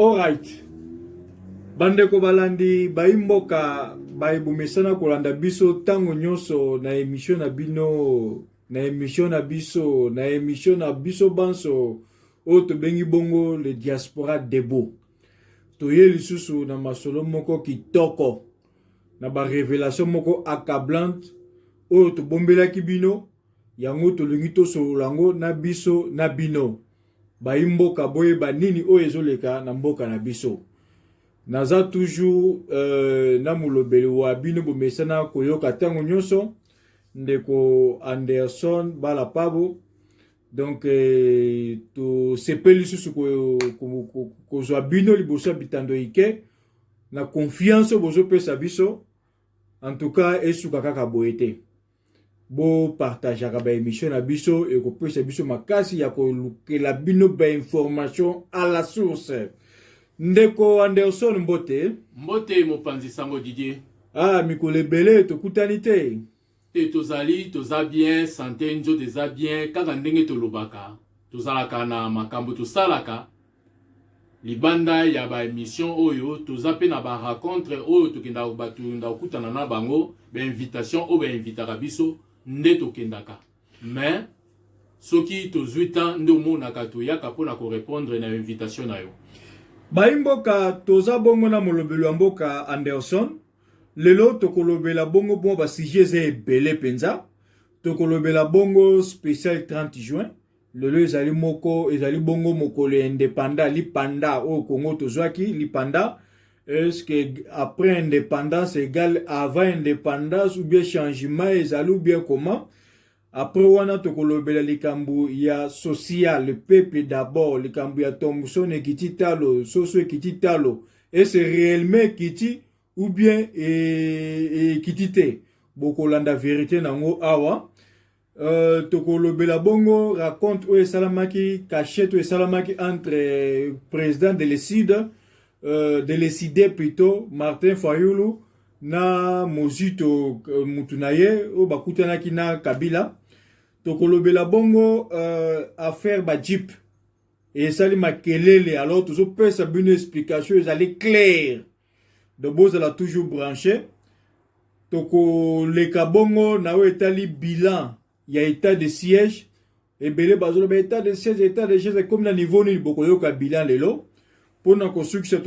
Alright. Bandeko balandi baimboka baibumesana kolanda biso tango nyonso na émission na bino na émission na biso banso oto bengi bongo le diaspora debout. Toye lisusu na masolo moko kitoko na ba révélation moko accablante oto bombela kibino yango to lingito solango na biso na bino. Baimboka boye banini o ezoleka na mboka na biso. Naza toujours na mulobeli wa bino bomesana koyoka tango nyonso ndeko Anderson bala pabo. Donc to sepeli susu ko zo bino liboso bitando ike na confiance bozo pesa biso. En tout cas esuka kaka boete. Bo partage ba émission na biso et ko pesa biso makasi ya ko lukela bino ba information à la source. Ndeko Anderson mbote. Mbote mopanzi sango Didier. Ah, mikole bele to kutanite. Te tozali, toza bien, santé njo teza bien, kaka ndenge tolobaka. Tozalaka na makambo tosalaka. Libanda ya ba émission oyo, toza pe na ba rencontre oyo tokenda batu nda okutana na bango, ba invitation o ba invitaka biso nde tokendaka. Mais soki tozwi temps nde omonaka toyaka pona ko répondre na invitation na yo. Baimboka toza bongo na molobelo ya mboka Anderson. Lelo tokolobela bongo bon ba sujet ebele penza. Tokolobela bongo spécial 30 juin. Lelo ezali moko ezali bongo mokolo indépendant lipanda au Congo tozwaki lipanda. Est-ce que après indépendance égale avant indépendance ou bien changement ezali ou bien comment? Après wana tokolobela likambu ya social, le peuple d'abord, likambu ya Thomson ekititalo, soso ekititalo, et c'est réellement kiti ou bien kitite. Bokolanda vérité nango awa. Tokolobela bongo raconte o esalamaki cachette o esalamaki entre président de l'ECID plutôt Martin Fayulu na Mozito Mutunaye o bakutanaki na Kabila. Tokolobela bongo affaire ba Jeep et sali makelele alors toujours peut sa bonne explication ezali clair de boza la toujours branché. Tokoleka bongo na o etali bilan ya état de siège et belé bazolo ba état de siège comme na niveau ni bokoyoka bilan lelo pona ko succès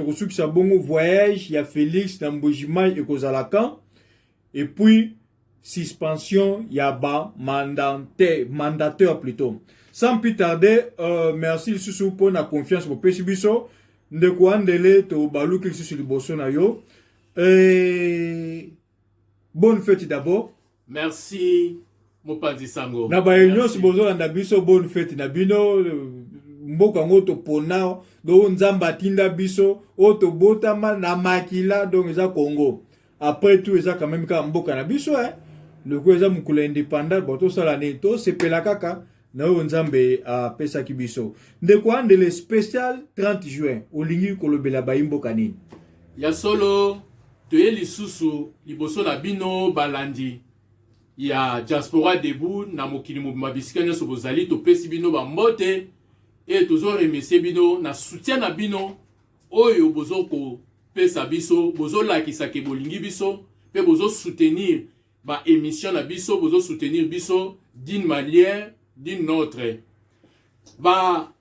bongo voyage ya Félix na Mbujima et kozalaka et puis suspension yaba mandateur plutôt. Sans plus tarder, merci Susu pour la confiance pour Pesibiso. De quoi andele to baluki sur le bosso na yo. Bonne fête d'abord. Merci mopanzi sango. Na ba union si bozo landa biso bonne fête na bino mboka ngoto pona do nzamba tinda biso oto botama na makila donc eza Congo. Après tout eza quand même ka mboka na biso hein. Le kweza mukula indépendant boto sala neto sepela kaka na nzambe a pesa kibiso. Ndeko andele spécial 30 juin olingi kolobela baimbo kanini. Ya solo toye lisusu liboso na bino balandi ya diaspora debout na mokili mobisika nyonso bozali to pesi bino ba mbote et tozo remercier bino na soutien na bino oyo bozoko pesa biso bozo lakisa ke bolingi biso pe bozo soutenir ba émission na biso bozo soutenir biso d'une manière d'une autre. Ba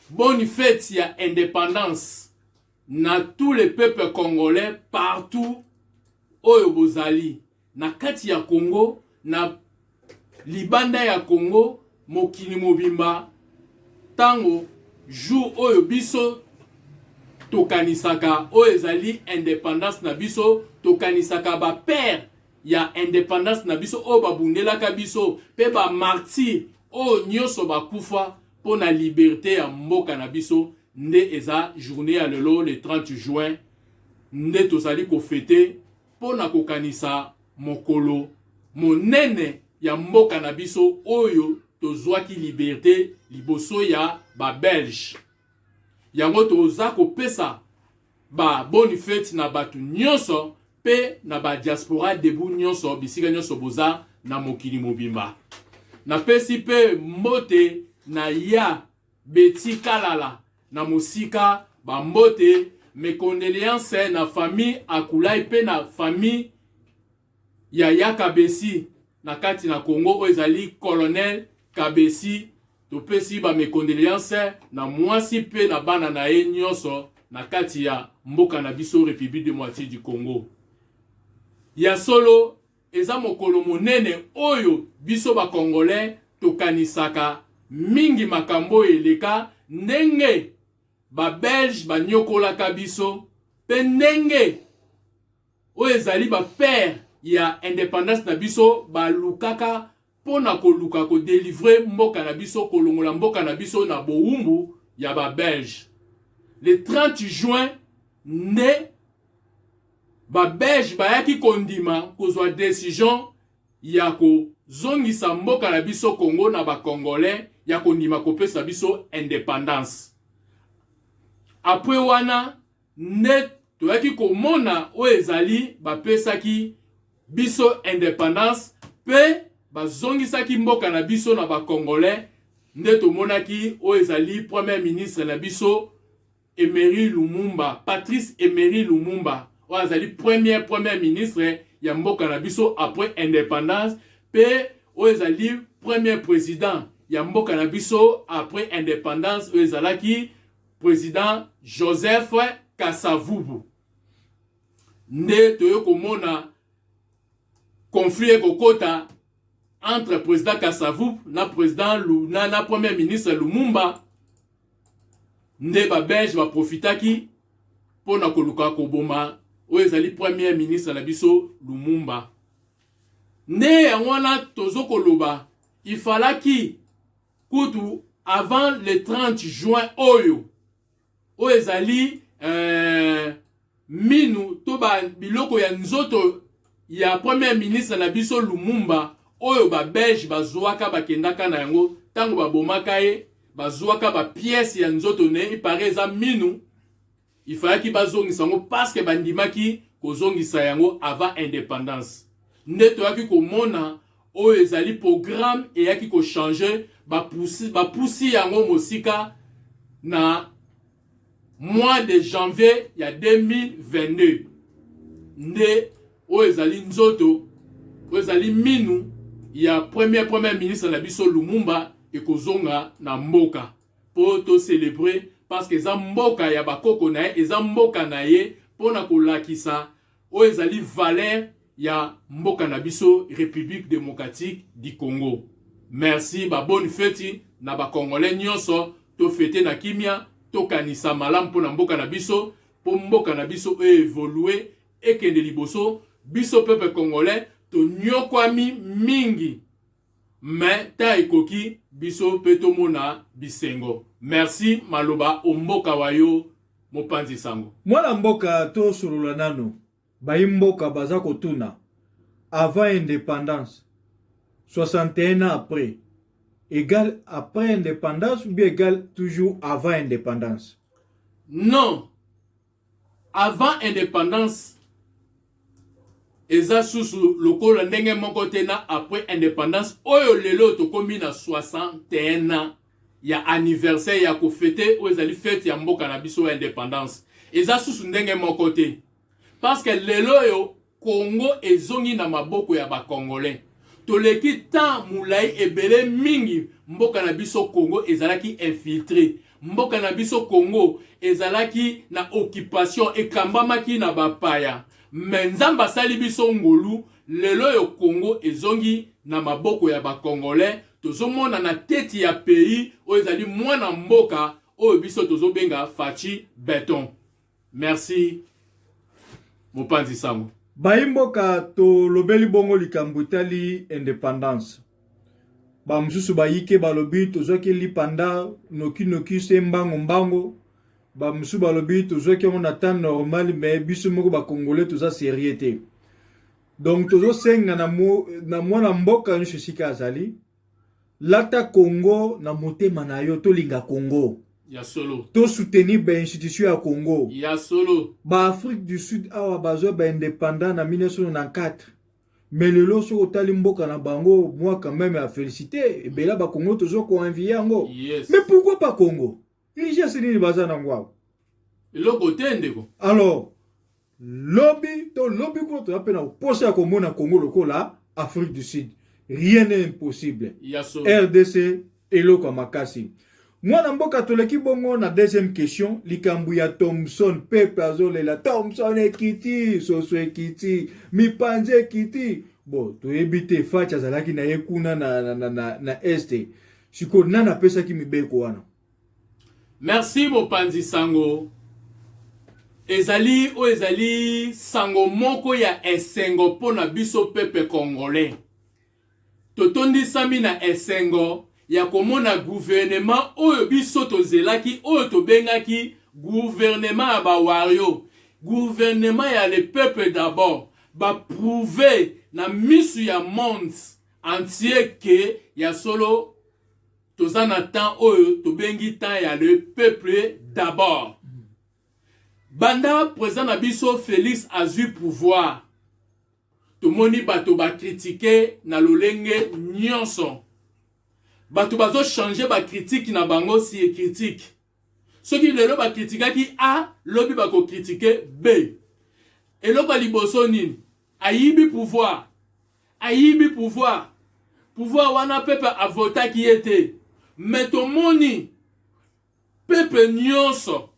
bonne fête ya indépendance na tous les peuples congolais partout oyo bozali na kati ya Congo na libanda ya Congo mokili mobimba tango jour oyo biso tokanisaka oyo ezali indépendance na biso tokanisaka ba père ya indépendance na biso o babundelaka biso pe ba martyr o nyonso bakufa po na liberté ya mboka na biso nde eza journée ya lelo le 30 juin nde tozali ko fêter po na kokanisa mokolo monene ya mboka na biso oyo tozwaki liberté liboso ya ba belge yango toza ko pesa ba bonne fête na batu nyonso pe na ba diaspora debout nyonso bisika nyonso boza na mokili mobimba na pesi pe mote na ya beti kalala na musika bambote mes condoléances na famille Akulai pe na famille Yaya Kabesi na kati na Congo oyo ezali colonel Kabesi topesi ba mes condoléances na mwasi pe na bana na ye nyonso na kati ya mboka na biso République démocratique du Congo. Ya solo eza mokolo monene oyo biso ba Congolais tokanisaka mingi makambo eleka ndenge ba Belge ba nyokolaka biso pe ndenge oyo ezali ba père ya indépendance na biso ba lukaka pona koluka ko délivrer mboka na biso kolongola mboka na biso na bowumbu ya ba Belge. Le 30 juin ne ba Belge bayaki kondima kozwa décision ya ko zongisa mboka na biso Congo na ba Congolais ya kondima kopesa biso indépendance. Après wana ne toyaki komona oyo ezali bapesaki biso indépendance pe bazongisaki mboka na biso na ba Congolais nde tomonaki oyo ezali premier ministre na biso Emery Lumumba, Patrice Emery Lumumba oyo ezali premier ministre ya mboka na biso après indépendance pe oyo ezali premier président ya mboka na biso après indépendance oyo ezalaki président Joseph Kasavubu. Nde toyo komona conflit kokota entre président Kasavubu na président na premier ministre Lumumba. Nde ba Belge ba profitaki pona koluka koboma oyo ezali premier ministre na biso Lumumba. Nde yanwana tozo koloba il falaki kutu avant le 30 juin oyo ezali minu to ba biloko ya nzoto ya premier ministre na biso Lumumba oyo ba Belge bazwaka bakendaka na yango tango babomaka ye bazwaka ba pièce ya nzoto ne ipareza minu il fallait ki bazongisa yango parce que bandimaki kozongisa yango avant indépendance. Nde toyaki komona oyo ezali programme eyaki ko changer ba poussi yango mosika na mois de janvier ya 2022. Nde oyo ezali nzoto oyo ezali minu ya premier ministre na biso Lumumba ekozonga na mboka po to célébrer parce que eza mboka ya bakoko na ye eza mboka na ye pona kolakisa oyo ezali valeur ya mboka na biso République démocratique du Congo. Merci ba bonne fête na ba Congolais nyonso to fêter na kimia to kanisa malamu pona mboka na biso po mboka na biso évoluer ekende liboso biso peuple congolais to nyokwami mingi mais ta ekoki biso peto mona bisengo. Merci maloba omboka wayo mopanzi sango. Mwana mboka to surula nano bayi mboka baza kotuna avant indépendance 61 ans après égal après indépendance ou bien égal toujours avant indépendance? Non, avant indépendance eza susu lokola ndenge moko tena après indépendance oyo lelo tokomi na 61 ans ya anniversaire ya kofete oyo ezali fête ya mboka na biso ya indépendance eza susu ndenge moko te parce que lelo yo Congo ezongi na maboko ya ba Congolais toleki temps mulai ebele mingi mboka na biso Congo ezalaki infiltré mboka na biso Congo ezalaki na occupation ekambamaki na bapaya mais nzamba sali biso ngolu lelo yo Congo ezongi na maboko ya ba Congolais tozomona na tete ya pays oyo ezali mwana mboka oyo biso tozobenga Fachi Beton. Merci mopanzi sango. Bayi mboka to lobeli bongo likambo tali indépendance ba msusu bayike balobi tozwaki lipanda noki se mbango ba msusu balobi tozwaki na temps normal mais biso moko ba Congolais toza sérieux te donc tozo senga na mwana mboka nyo sika azali lata Congo na motema na yo to linga Congo ya solo to soutenir ba institution ya Congo ya solo ba Afrique du Sud awa bazo ba indépendant na 1994 mais lelo so otali mboka na bango moi quand même à féliciter et bela ba Congo tozo ko envier yango yes. Mais pourquoi pas Congo? Niger c'est ni bazana ngwa eloko te ndeko. Alors lobby quoi tu appelles poser à Komona Congo lokola Afrique du Sud, rien n'est impossible. Yaso. RDC eloko makasi. Moi namboka toleki bongo na deuxième question likambu ya Thomson Pepe azolela Thomson ekiti soso ekiti mipanze ekiti bon toyebi te facha zalaki na yekuna na este siko nana pesa ki mibeko wana. Merci mopanzi sango. Ezali sango moko ya esengo pona biso pepe congolais. Totondi sami na esengo ya komona gouvernement oyo biso tozelaki oyo tobengaki gouvernement ya bawario. Gouvernement ya le peuple d'abord. Ba prouver na misu ya monde entier que ya solo tozana temps oyo tobengi temps ya le peuple d'abord. Banda président na biso Félix azui pouvoir. Tomoni bato ba critiquer na lolenge nyonso. Bato bazo changer ba critique na bango si e critique. Soki lelo ba critiquer A, lobi ba ko critiquer B. Eloko liboso nini? Ayibi pouvoir. Ayibi pouvoir. Pouvoir wana pepe avota ki ete. Mais tomoni pepe nyonso.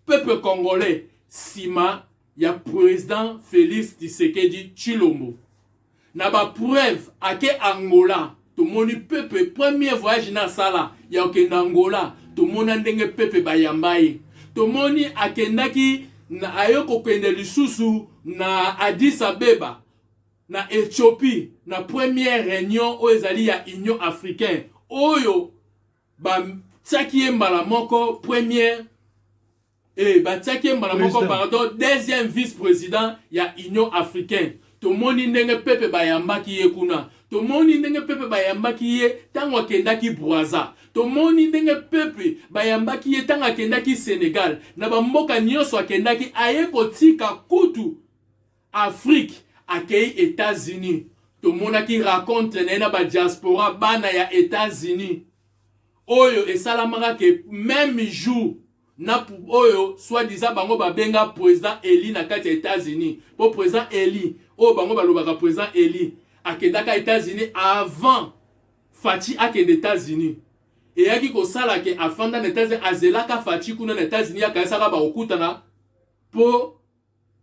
Peuple congolais, sima, ya président Félix Tshisekedi Tshilombo. Na ba preuve, ake Angola, to moni peuple, premier voyage na sala, ya okenda Angola, to mona ndenge peuple bayambaye. To moni akendaki na ayoko kende lisusu na Addis Abeba, na Ethiopie, na première réunion o ezali ya Union Africaine. Oyo, ba tsakie mbala moko, première batiaki mbanamoko pardon deuxième vice-président ya Union Africaine. Tomoni ndenge pepe bayambaki ye kuna. Tomoni ndenge pepe bayambaki ye tango akendaki Brazza. Tomoni ndenge pepe bayambaki ye tango akendaki Sénégal. Na bamboka nyonso akendaki aye kotika kutu Afrique akei États-Unis. Tomonaki raconte na ba diaspora bana ya États-Unis. Oyo esalamaka ke même jour na oyo soi-disant bango babenga président Eli na kati ya États-Unis. Po président Eli o bango balobaka président Eli akendaka États-Unis avant Fachi akende États-Unis. Et yaki ko sala ke afanda na États-Unis azelaka Fachi kuna na États-Unis akasaka ba okutana po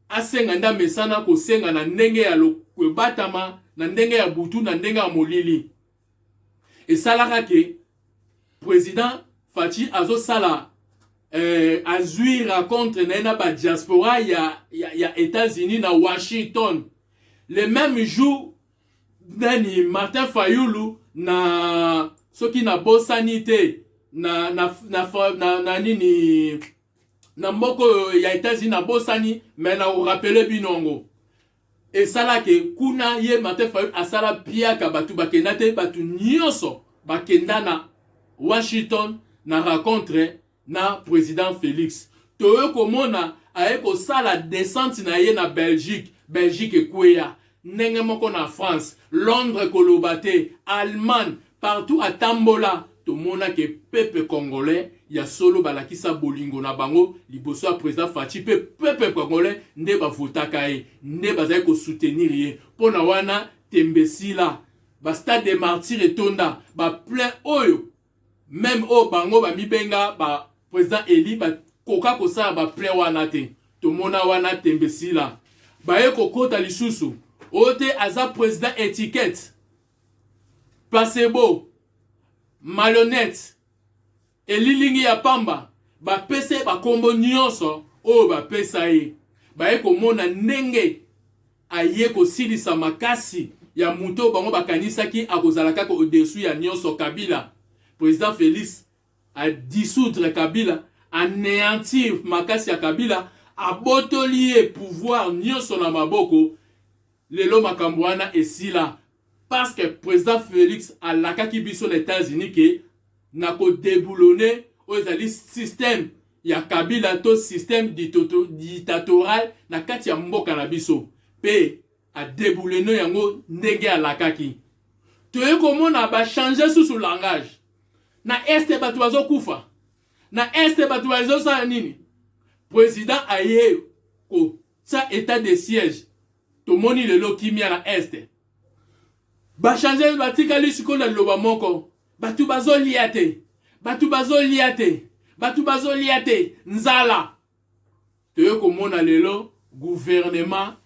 asenga nda mesana ko senga na ndenge ya batama na ndenge ya butu na ndenge ya molili. Et salaka ke président Fachi azo sala azui raconte na ba diaspora ya États-Unis na Washington. Le même jour nani Martin Fayulu na soki na bosanité na nini na mboko ya États-Unis na bosani mais na rappeler binongo. Et sala ke kuna ye Martin Fayulu asala piaka batu bakenda te batu nyonso bakenda na Washington na rencontre na président Félix. Toyo komona aeko sala descente na ye na Belgique ekweya. Ndenge moko na France, Londres kolobate, Allemagne, partout à Tambola. Tomona ke peuple congolais ya solo balakisa bolingo na bango liboso ya président Fachi peuple congolais nde ba votaka ye, nde bazali ko soutenir ye. Pona wana tembesila ba stade de martyrs etonda ba plein oyo même o bango ba mibenga ba président Eli ba koka kosala ba plein wana te. Tomona wana tembesila baye kokota lisusu ote aza président étiquette placebo malhonnête elilingi ya pamba ba pese ba kombo nyonso o ba pesa ye baye komona ndenge aye kosilisa makasi ya muto bango bakanisaki akozala kaka au-dessus ya nyonso Kabila. Président Félix a dissoudre Kabila, anéantir makasi ya Kabila, abotoli pouvoir nyonso na maboko. Lelo makambo wana esila parce que président Félix a lakaki biso les États-Unis ke na ko déboulonner ozali système ya Kabila to système dictatorial na kati ya mboka na biso pe a déboulonner yango ndenge alakaki. Toye komona ba changer sous langage. Na este batu bazo kufa. Na este batu bazo sa nini? président aye ko ça état de siège tomoni lelo kimia na este ba changer batikali siko na loba moko batu bazolia te nzala toye komona lelo gouvernement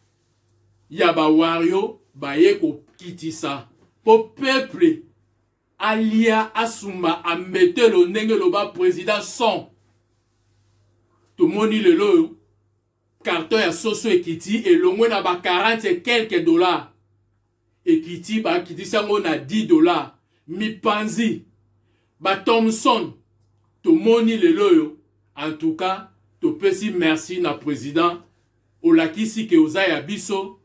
ya ba wario baye ko kitisa po peuple alia asumba ametelo ndenge loba président son tomoni lelo carton ya soso ekiti elongwe na ba 40 et quelques dollars ekiti ba kitisa ngo na 10 dollars mipanzi ba Thomson tomoni lelo yo en tout cas topesi merci na président olakisi ke oza ya biso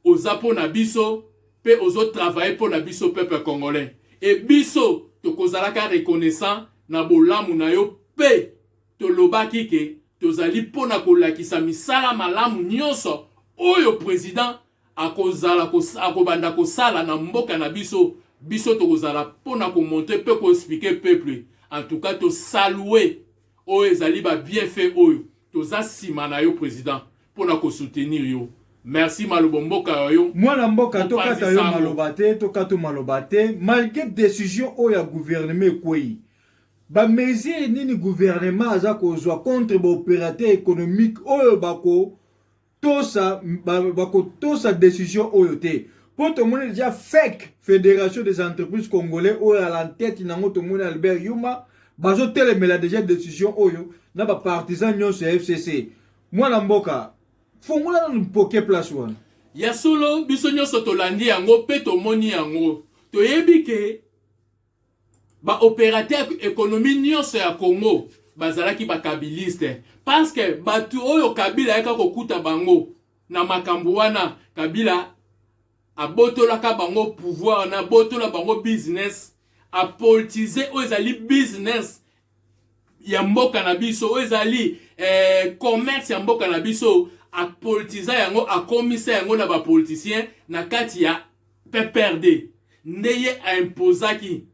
oza po na biso pe ozo travailler po na biso peuple congolais et biso tokozalaka reconnaissant na bolamu na yo pe tolobaki ke tozali po na kolakisa misala malamu nyonso oyo président akobanda kosala na mboka na biso tokozala po na komonter pe ko expliquer peuple en tout cas to saluer oyo ezali ba bienfait oyo toza sima na yo président po na ko soutenir yo. Merci maloba mboka yo. Mwana mboka tokata yo malobate tokato malobate malgré décision o ya gouvernement kwei. Ba mesure nini gouvernement aza kozwa contre ba opérateur économique oyo bako tosa décision oyo te. Pour tout le monde déjà fake Fédération des entreprises congolais oyo à la tête nango tout le monde Albert Yuma bazo telemela déjà décision oyo na ba partisan nyonso FCC. Mwana mboka fongola na poke place wana ya solo biso nyonso tolandi yango pe tomoni yango toyebi ke ba opérateur économie nyonso ya Congo bazalaki ba kabiliste parce que batu oyo Kabila yaka kokuta bango na makambo wana Kabila abotolaka bango pouvoir na botola bango business a politiser oyo ezali business ya mboka na biso oyo ezali commerce ya mboka na biso a politiza yango a komisa yango na ba politicien na kati ya PPRD ndeye a imposaki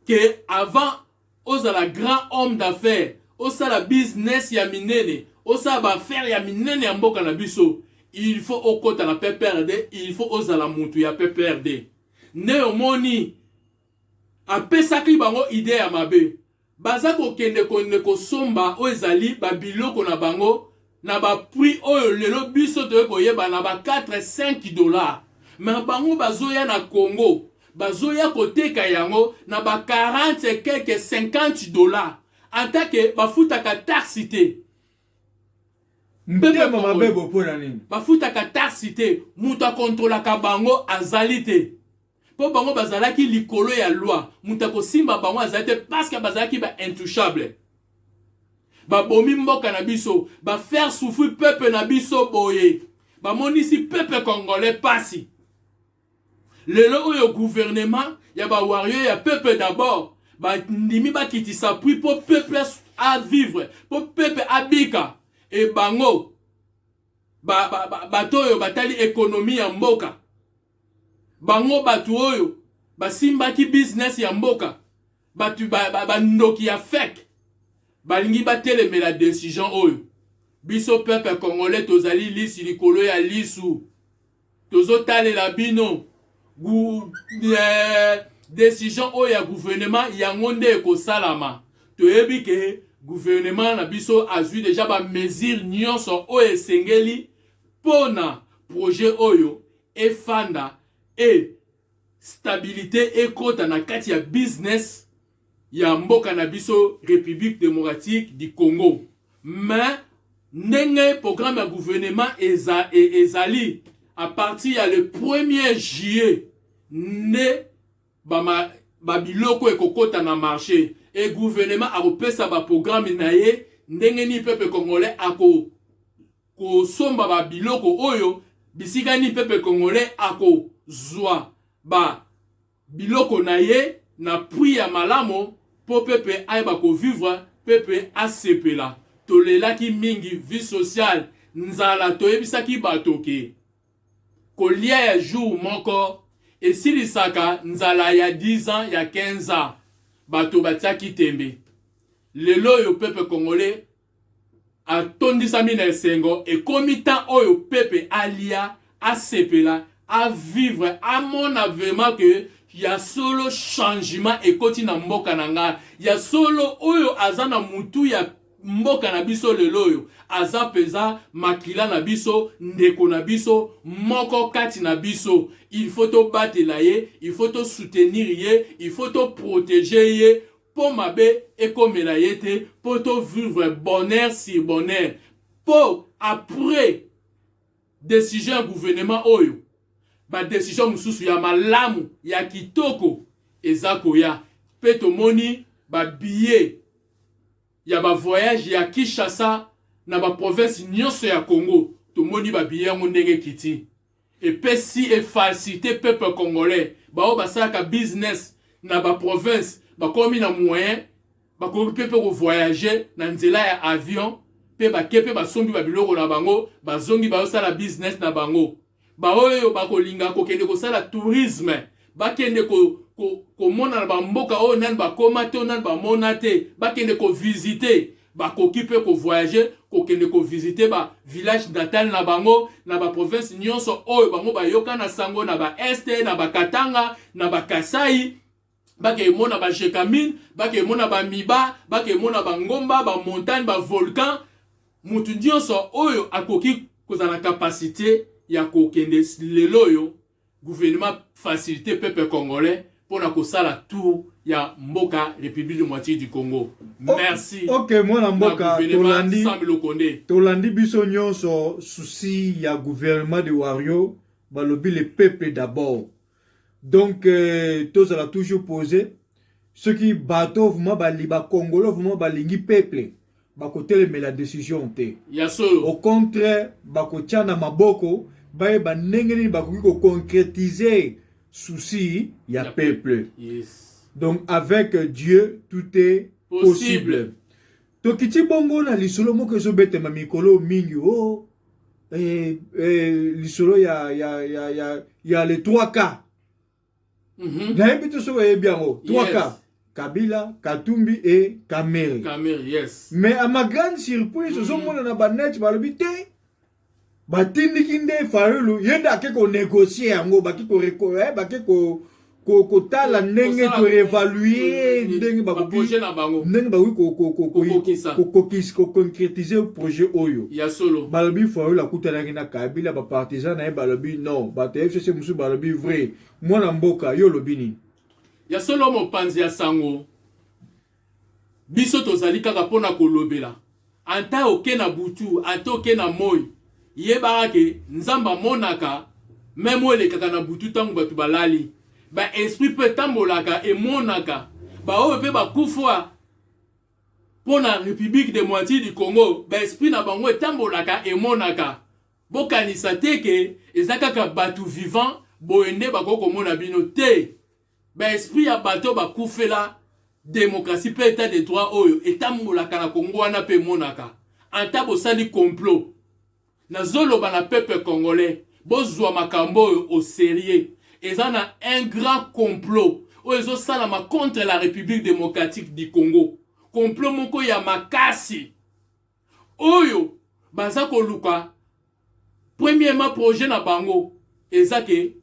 que avant ozala grand homme d'affaires osala business ya minene osala ba affaire ya minene ya mboka na biso il faut okota na PPRD il faut ozala mutu ya PPRD ne omoni apesaki bango idée ya mabe baza kokende kosomba oyo ezali babiloko na bango na ba prix oyo lelo biso toye koyeba na ba 4-5 dollars mais bango bazoya na Congo bazoya koteka yango na ba 40 et quelques 50 dollars en tant que bafutaka taxe te mbebe mabe bopo na nini bafutaka taxe te mutu akontrolaka bango azali te po bango bazalaki likolo ya loi mutu akosimba bango azali te parce que bazalaki ba intouchable ba bomi mboka na biso ba faire souffrir peuple na biso boye ba monisi peuple congolais pasi lelo oyo gouvernement ya ba warrior ya peuple d'abord ba ndimi ba kitisa puis pour peuple à vivre pour peuple abika et bango batoyo batali économie ya mboka bango batu oyo basimbaki business ya mboka batu ndoki ya fake balingi batelemela décision oyo biso peuple congolais tozali lisi likolo ya lisu tozotalela bino décision oyo ya gouvernement yango nde ekosalama toyebi ke gouvernement na biso azwi déjà ba mesure nyonso oyo esengeli pona projet oyo efanda et stabilité ekota na kati ya business ya mboka na biso République démocratique du Congo. Mais ndenge programme ya gouvernement ezali à partir ya le 1er juillet ne babiloko ekokota na marché et gouvernement akopesa ba programme na ye ndenge ni peuple congolais ako somba babiloko oyo bisika ni peuple congolais ako zwa ba biloko na ye na prix ya malamo po peuple aiba ko vivre peuple asepela tolelaki mingi vie sociale nzala toyebisaki batoke kolia ya jour moko esilisaka nzala ya 10 ans ya 15 ans bato batiaki tembe lelo yo peuple congolais atondisami na esengo ekomi temps oyo pepe alia asepela à vivre à mon vraiment que ya solo changement ekoti na mboka na nga ya solo oyo azana mutu ya mboka na biso lelo oyo aza peza makila na biso ndeko na biso moko kati na biso il faut to batela ye il faut to soutenir ye il faut to protéger ye po mabe ekomela ye te po to vivre bonheur sur bonheur po après décision gouvernement oyo ba décision mususu ya malamu ya kitoko eza koya pe tomoni ba billet ya ba voyage ya Kinshasa na ba province nyonso ya Congo tomoni ba billet yango ndenge kiti et pe si e facilité peuple congolais ba o basaka business na ba province ba komi na moyen ba ko pepe ko voyager na nzela ya avion pe ba kepe ba sombi ba biloko na bango ba zongi ba osala business na bango ba oyo ba kolinga ko kende ko sala tourisme ba kende ko mona na ba mboka oyo nan ba komate nan ba monate ba kende ko visiter ba ko kipe ko voyager ko kende ko visiter ba village natal na bango na ba province nyonso oyo bango ba yoka na sango na ba este na ba Katanga na ba Kasai bake mona ba Jekamine bake mona ba Miba bake mona ba Ngomba ba montagne ba volcan mutu nyonso oyo akoki kozala capacité ya kokende lelo yo gouvernement facilité peuple congolais pour na kosala tour ya mboka République démocratique du Congo. Merci. OK, mwana mboka tolandi biso nyonso souci ya gouvernement de Wario balobi le peuple d'abord. Donc tous a toujours posé ceux qui bateau vraiment baliba congolais vraiment balingi peuple bakote mais la décision té. Au contraire bakotiana maboko baye banengeni bakoki ko concrétiser souci ya peuple. Yes. Donc avec Dieu tout est possible. Tokiti bongo na lisolo moko zo bete ma mikolo mingi oh lisolo ya les 3 cas. Na ebito so bien 3 cas. Kabila, Katumbi et Kamere. Kamere, yes. Mais à ma grande surprise, zo mona na banet balobite batindi kinde Fayulu yenda ke ko négocier yango baki ko baki ko tala ndenge ko réévaluer ndenge ba projet na bango ndenge ba ko concrétiser projet oyo ya solo balobi Fayulu akutana na Kabila ba partisan na balobi non ba TFC musu balobi vrai mwana mboka yo lobini ya solo mopanzi ya sango biso tozali kaka pona kolobela anta oke na butu anta oke na moi yeba ke nzamba monaka même ole kaka na butu tangu batu balali ba esprit peut tambolaka et monaka ba o pe ba kufwa pona République démocratique du Congo ba esprit na bango tambolaka et monaka bokanisa teke ezaka ka batu vivant boende ba ko mona bino te ba esprit ya bato ba kufela démocratie pe état de droit oyo etambolaka na Congo wana pe monaka anta bo sali complot na zolo ba na peuple congolais bozwa makambo au sérieux ezana un grand complot oyo salama contre la République démocratique du Congo complot moko ya makasi oyo baza koluka premièrement projet na bango ezake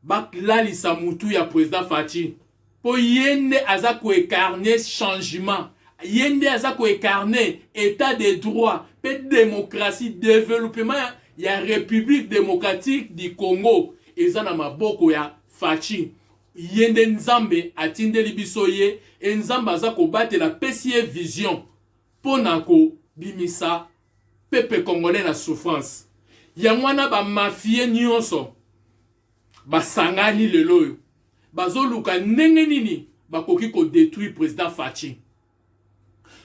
baklalisa mutu ya président Fachi po yende aza ko écarner changement yende aza ko écarner état de droit pe démocratie développement ya République démocratique du Congo ezana maboko ya Fachi yende nzambe atindeli biso ye nzambe aza ko batela pesie vision pona ko bimisa peuple congolais na souffrance ya mwana ba mafie nyonso basangani lelo bazoluka ndenge nini bakoki ko détruire président Fachi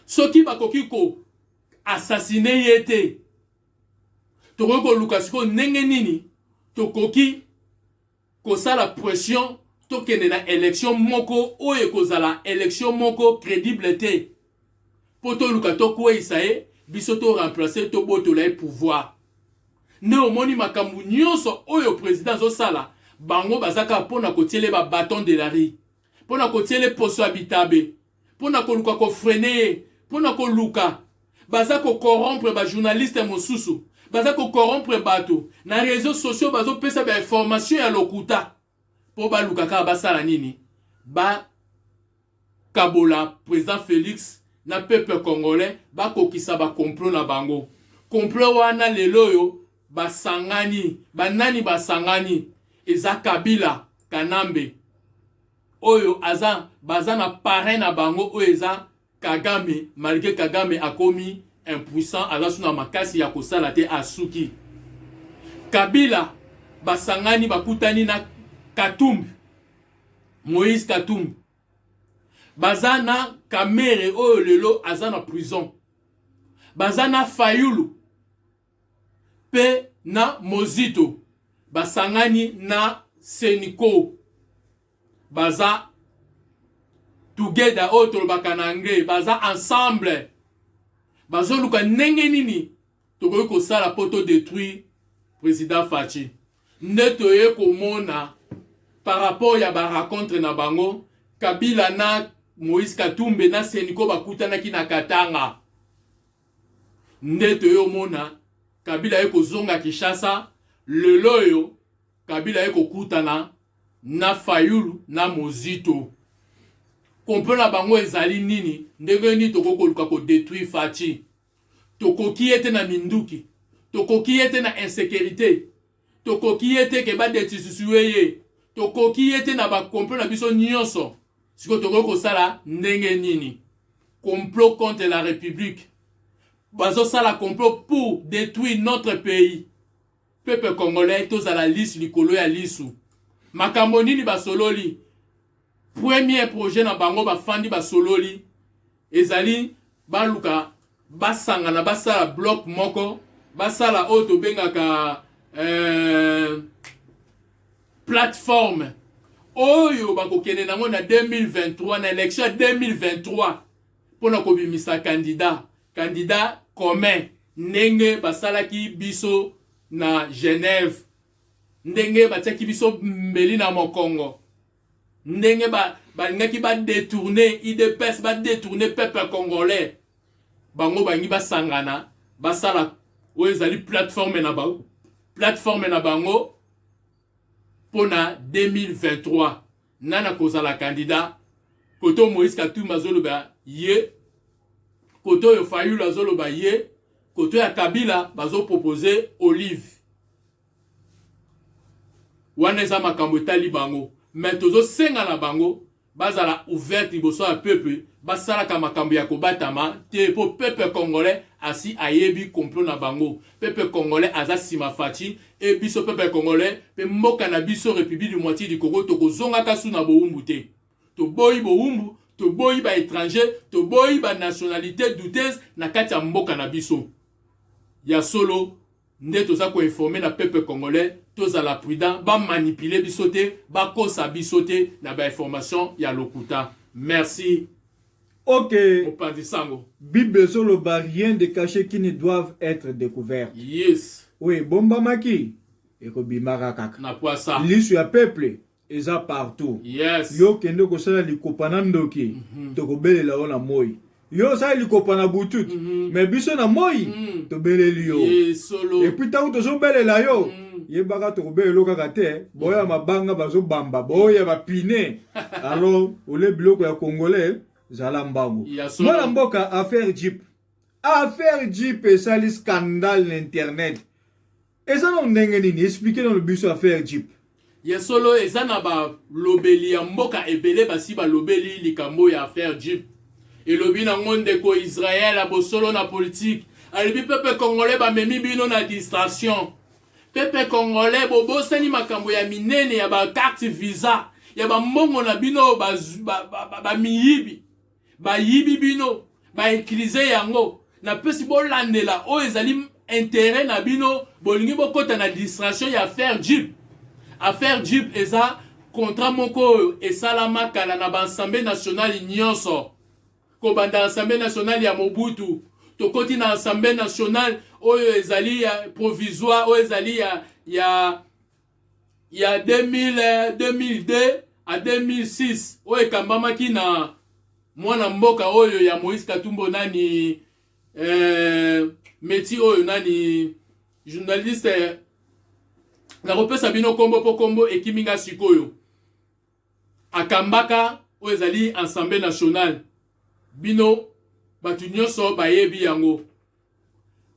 soki bakoki ko assassiner yete toko ko luka siko ndenge nini tokoki ko sala pression tokende na élection moko oyo kozala élection moko crédible te poto luka toko isae biso to remplacer to botola pouvoir ne omoni makambu nyonso oyo président zo sala bango bazaka pona kotiele ba bâton de la rue pona kotiele poso habitabe pona ko luka ko freiner pona ko luka baza ko corrompre ba journaliste mosusu baza ko corrompre bato na réseaux sociaux bazo pesa ba information ya lokuta po ba lukaka basala nini ba kabola président Félix na peuple congolais ba kokisa ba complot na bango complot wana lelo yo basangani banani basangani eza Kabila Kanambe oyo aza baza na parrain na bango oyo eza Kagame malgré Kagame akomi impuissant aza suna makasi ya kosala te asuki Kabila basangani bakutani na Katumbi Moïse Katumbi baza na Kamere oyo lelo aza na prison baza na Fayulu pe na Mozito basangani na Seniko baza together oyo bakana anglais baza ensemble bazo luka ndenge nini tokoki kosala poto détruire président Faci nde toye komona par rapport ya ba rencontre na bango Kabila na Moïse Katumbi na Seniko bakutanaki na Katanga nde toye mona Kabila ye kozonga Kinshasa lelo yo Kabila ye kokutana na Fayulu na Mozito comprendre bango ezali nini ndenge ni tokoko luka ko détruire Faci tokoki ete na minduki tokoki ete na insécurité tokoki ete ke ba detisisuye tokoki ete na ba comprendre biso nyonso siko tokoko sala ndenge nini complot contre la République bazo sala complot pour détruire notre pays peuple congolais tous à la liste likolo ya lisu makambo nini basololi premier projet na bango bafandi basololi ezali baluka basangana basala bloc moko basala oyo tobengaka plateforme oyo bakokende nango na 2023 na élection 2023 pona kobimisa candidat commun ndenge basalaki biso na Genève ndenge batiaki biso mbeli na mokongo ndenge balingaki détourner IDPS détourner peuple congolais bango bangi basangana basala oyo ezali plateforme na bango pona 2023 nana kozala candidat koto Moïse Katumbi azoloba ye koto oyo Fayulu azoloba ye koto ya Kabila bazo proposer Olive wana eza makambo etali bango mais tozo senga na bango bazala ouverte liboso ya peuple basalaka makambo ya kobatama te po peuple congolais asi ayebi complot na bango peuple congolais aza sima Faci e biso peuple congolais pe mboka na biso République du moitié du Congo tokozongaka su na boumbu te toboyi boumbu toboyi ba étranger toboyi ba nationalité douteuse na kati ya mboka na biso ya solo nde toza ko informer na peuple congolais tozala prudent ba manipuler biso te ba kosa biso te na ba information ya lokuta merci. Ok. Sango. Bible soloba rien de caché qui ne doivent être découverts. Yes. Oui, bomba maki. Eko bimara kaka. Na kwa sa. L'issue ya peuple eza partout. Yes. Yo kende ko sala likopana ndoki. Toko belela ona moi. Yo sa likopana butut. Mais biso na moi. To beleli yo. Yes solo. Et puis ta to so belela yo. Yebaka to belelo kaka te. Boya mabanga bazo bamba. Boya ba pine. Alors, ole biloko ya congolais Zalambango. Mwana mboka affaire Jeep. Affaire Jeep et sali scandale l'internet. Et ça non ndenge nini expliquer dans le bus affaire Jeep. Ya solo ezana ba lobeli ya mboka ebele basi ba lobeli likambo ya affaire Jeep. Et lobi na ngonde ko Israël a bosolo na politique. Alibi peuple congolais ba memi bino na distraction. Peuple congolais bobo sani makambo ya minene ya ba carte visa. Ya ba mbongo na bino ba miyibi. Ba yibi bino ba utiliser yango na pesi bo landela o ezali intérêt na bino bolingi bokota na distraction ya affaire Jeep eza contrat moko esalama kala na ba Assemblée nationale nyonso ko banda Assemblée nationale ya Mobutu tokoti na Assemblée nationale oyo ezali ya provisoire oyo ezali ya 2002 à 2006 oyo ekambamaki na mwana mboka oyo ya Moïse Katumbi nani métier oyo nani journaliste nakopesa bino kombo po kombo ekiminga sikoyo akambaka oyo ezali Assemblée nationale bino batu nyonso bayebi yango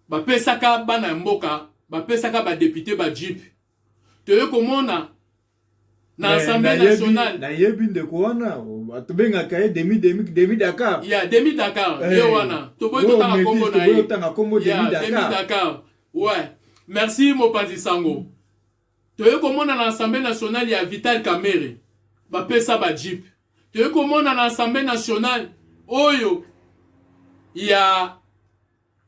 bapesaka bana mboka bapesaka badepute bajip toye komona na Assemblée nationale nayebi ndeko wana atobengaka ye demi Dakar ya demi Dakar ye wana toboyi totanga kombo na ye demi Dakar ouais merci mopanzi sango toye komona na Assemblée nationale ya Vital Kamerhe bapesa bajip toye komona na Assemblée nationale oyo ya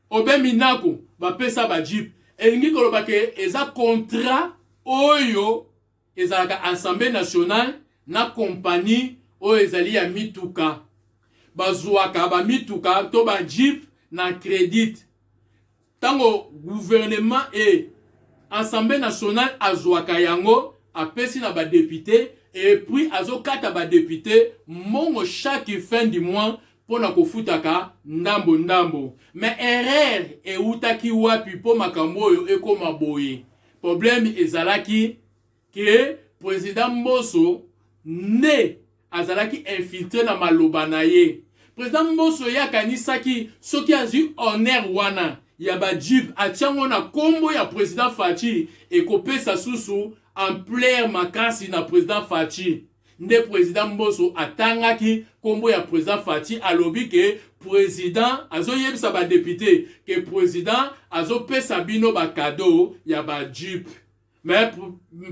Obe Minako bapesa bajip elingi koloba ke eza contrat oyo ezalaka Assemblée nationale na compagnie oyo ezali ya mituka bazwaka ba mituka to ba jeep na crédit tango gouvernement et Assemblée nationale azwaka yango apesi na ba député et puis azokata ba député mongo chaque fin du mois pona kofutaka ndambo mais erreur eutaki wapi po makambo oyo ekoma boye problème ezalaki que président Mbosso ne azalaki infiltré na maloba na ye président Mbosso ya kanisaki soki azi honneur wana ya ba jib atiango na kombo ya président Fachi ekopesa susu ampleur makasi na président Fachi nde président Mbosso atangaki kombo ya président Fachi alobi ke président azoyebisa ba député ke président azopesa bino ba cadeau ya ba jib mais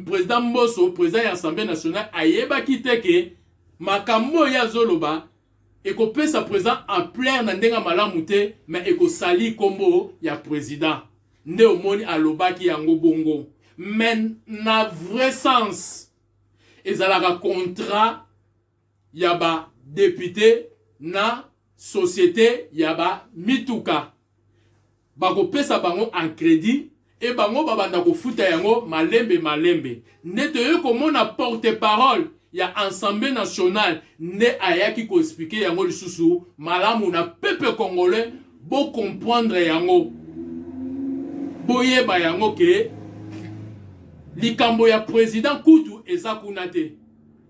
président Mbosso président ya Assemblée nationale ayebaki te ke makambo ya zoloba ekopesa président ampleur na ndenga malamu te mais ekosali kombo ya président nde omoni alobaki yango bongo mais na vrai sens ezalaka contrat ya ba député na société ya ba mituka bakopesa bango en crédit et bango babanda kofuta yango malembe nete yo komona porte-parole ya Assemblée nationale ne ayaki ko expliquer yango lisusu malamu na peuple congolais bo comprendre yango boyeba yango ke likambo ya président kutu eza kuna te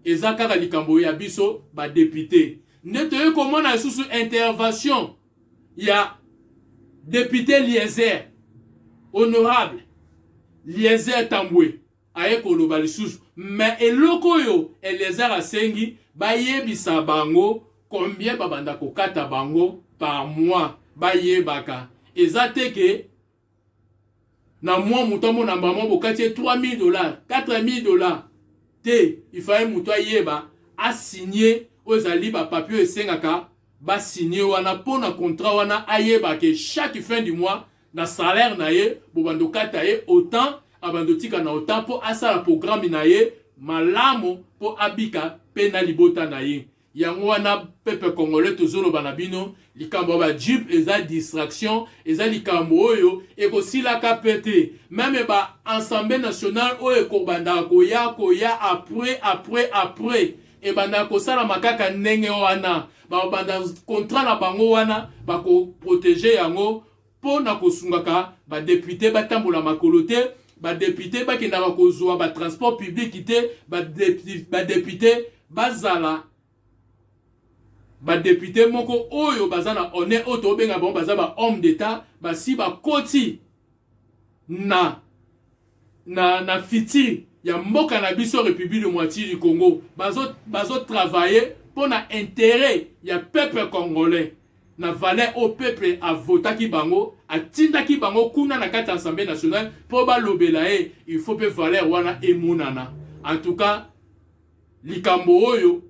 eza kaka likambo ya biso ba député nete yo komona lisusu intervention ya député Eliezer honorable Eliezer Tambwe aye koloba lisusu mais eloko yo Eliezer asengi bayebisa bango combien babanda kokata bango par mois bayebaka eza teke na mois mutomo na mbamo bokati $3,000 $4,000 te il fallait muto ayeba a signer ozali ba papier esengaka ba signer wana pona contrat wana ayeba ke chaque fin du mois na salaire na ye bobando kata ye autant abando tika na autant po asala programme na ye malamu po abika pena libota na ye yango wana peuple congolais tozolo bana bino likambo ba jip eza distraction eza likambo oyo ekosilaka pete même ba Assemblée nationale oyo ekobanda koya après e banda kosala makaka ndenge wana ba banda contrat na bango wana ba ko protéger yango po na kosungaka ba député batambola makolo te ba député bakendaka kozwa ba transport public te ba député bazala ba député moko oyo bazana honneur oto benga bon baza ba homme d'état basi ba koti na fiti ya mboka na biso République de moitié du Congo bazo travailler pour na intérêt ya peuple congolais na valeur au peuple a votaki bango atindaki bango kuna na kati Assemblée nationale pour ba lobela il faut pe valeur wana emonana en tout cas likambo oyo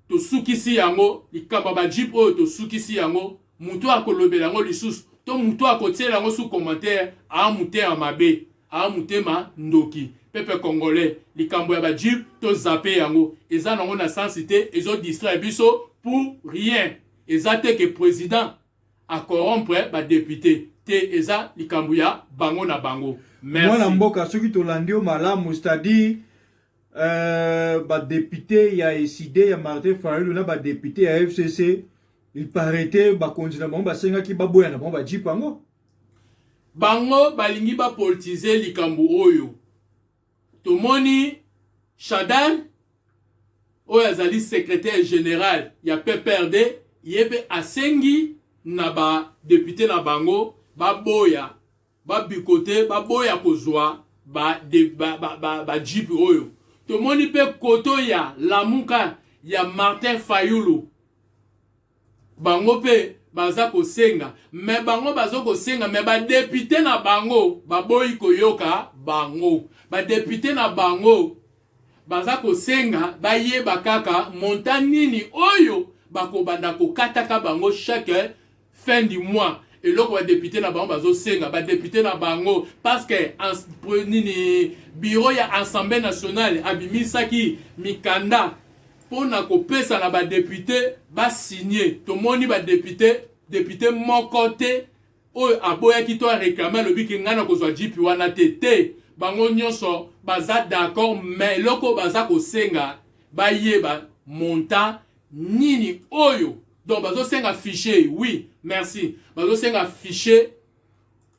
to sukisi yango likambo ba jip oyo to sukisi yango muto akolobela yango lisusu to muto akotiela yango sous commentaire a muté amabe a mutema ndoki peuple congolais likambo ya ba jip to zappé yango eza nango na sensité ezo distraire biso pour rien eza te que président a corrompre ba député te eza likambo ya bango na bango merci mwana mboka soki tolandi o malamu c'est-à-dire ba député ya SID ya Martin Fayulu na ba député ya FCC il paraît ba konzina bango basenga ki baboya na bango ba jeep bango. Bango balingi ba politiser likambo oyo. Tomoni Shadan oyo azali secrétaire général ya PPRD yebe asengi na ba député na bango baboya ba bikote baboya kozwa ba jeep oyo. Tomoni pe koto ya Lamuka ya Martin Fayulu bango pe baza kosenga me bango bazo kosenga me ba député na bango baboyi koyoka bango ba député na bango baza kosenga bayeba kaka montant nini oyo bakobanda kokataka bango chaque fin du mois. Et loko ba député na bango bazo senga ba député na bango parce que nini bureau ya Assemblée nationale abimisaki mikanda pona kopesa na ba député ba signer. Tomoni ba député moko te oyo aboya ki to réclamer lobi ki ngana kozwa jipi wana te bango nyonso baza d'accord mais loko baza kosenga bayeba montant nini oyo. Donc bazo senga fichier, oui merci, bazo senga fichier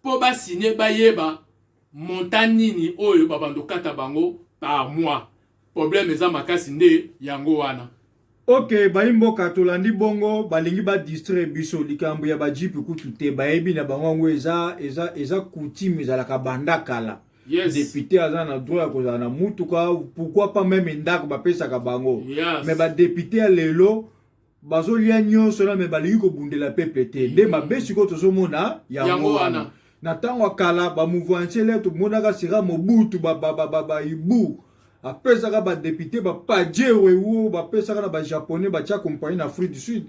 po ba signer bayeba montant nini oyo babando kata bango par mois. Problème eza makasi nde yango wana. Ok, baimboka tolandi bongo balingi ba distraire biso likambo ya ba jeep kutu te bayebi na bango ngo eza coutume ezalaka banda kala. Yes. Député aza na droit ya kozala na mutuka, pourquoi pas même ndako bapesaka bango. Yes. Mais ba député ya lelo bazolia nyonso na me balingi kobundela peuple te nde mabesi ko tozomona yango wana. Na tango kala ba mouvance leto monaka sira Mobutu ba ibu apesaka ba député ba pajero ou bapesaka na ba japonais ba tia compagnie na Afrique du Sud